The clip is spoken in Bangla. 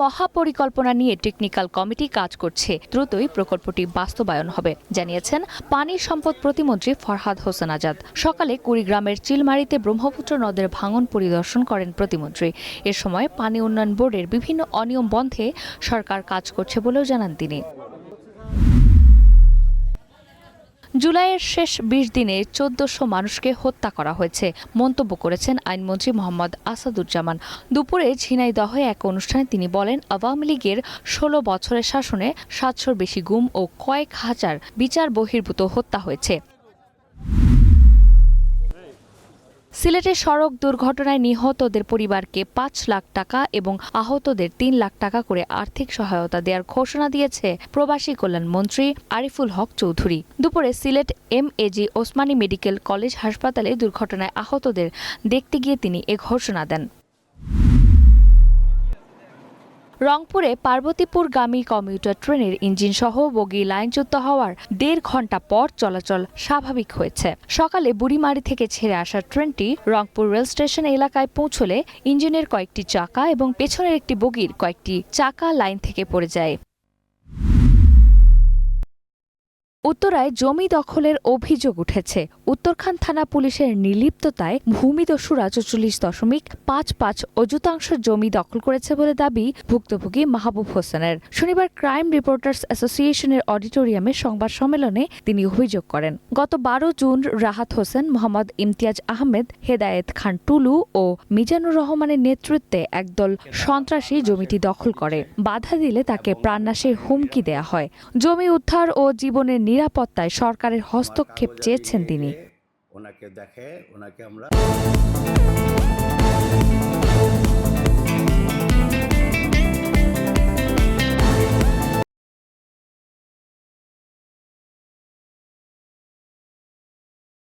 মহাপরিকল্পনা নিয়ে টেকনিক্যাল কমিটি কাজ করছে, দ্রুতই প্রকল্পটি বাস্তবায়ন হবে জানিয়েছেন পানি সম্পদ প্রতিমন্ত্রী ফরহাদ হোসেন আজাদ। সকালে কুড়িগ্রামের চিলমারীতে ব্রহ্মপুত্র নদের ভাঙন পরিদর্শন করেন প্রতিমন্ত্রী। এ সময় পানি উন্নয়ন বোর্ডের বিভিন্ন অনিয়ম বন্ধে সরকার কাজ করছে বলেও জানান তিনি। জুলাইয়ের শেষ ২০ দিনে ১৪০০ মানুষকে হত্যা করা হয়েছে মন্তব্য করেছেন আইনমন্ত্রী মোহাম্মদ আসাদুজ্জামান। দুপুরে ঝিনাইদহে এক অনুষ্ঠানে তিনি বলেন, আওয়ামী লীগের ১৬ বছরের শাসনে ৭০০-র বেশি গুম ও কয়েক হাজার বিচার বহির্ভূত হত্যা হয়েছে। সিলেটে সড়ক দুর্ঘটনায় নিহতদের পরিবারকে ৫ লাখ টাকা এবং আহতদের ৩ লাখ টাকা করে আর্থিক সহায়তা দেওয়ার ঘোষণা দিয়েছে প্রবাসী কল্যাণ মন্ত্রী আরিফুল হক চৌধুরী। দুপুরে Sylhet MAG Osmani medical college হাসপাতালে দুর্ঘটনায় আহতদের দেখতে গিয়ে তিনি এ ঘোষণা দেন। রংপুরে পার্বতীপুরগামী কমিউটার ট্রেনের ইঞ্জিনসহ বগি লাইনচ্যুত হওয়ার ১.৫ ঘণ্টা পর চলাচল স্বাভাবিক হয়েছে। সকালে বুড়িমারি থেকে ছেড়ে আসা ট্রেনটি রংপুর রেল স্টেশন এলাকায় পৌঁছলে ইঞ্জিনের কয়েকটি চাকা এবং পেছনের একটি বগির কয়েকটি চাকা লাইন থেকে পড়ে যায়। উত্তরায় জমি দখলের অভিযোগ উঠেছে। উত্তরখান থানা পুলিশের নির্লিপ্ততায় ভূমিদস্যুরা ৪৪.৫৫ অযুতাংশ জমি দখল করেছে বলে দাবি ভুক্তভোগী মাহবুব হোসেনের। শনিবার ক্রাইম রিপোর্টার্স অ্যাসোসিয়েশনের অডিটোরিয়ামে সংবাদ সম্মেলনে তিনি অভিযোগ করেন, গত ১২ জুন রাহাত হোসেন, মোহাম্মদ ইমতিয়াজ আহমেদ, হেদায়েত খান টুলু ও মিজানুর রহমানের নেতৃত্বে একদল সন্ত্রাসী জমিটি দখল করে। বাধা দিলে তাকে প্রাণনাশের হুমকি দেয়া হয়। জমি উদ্ধার ও জীবনের নিরাপত্তায় সরকারের হস্তক্ষেপ চেয়েছেন তিনি।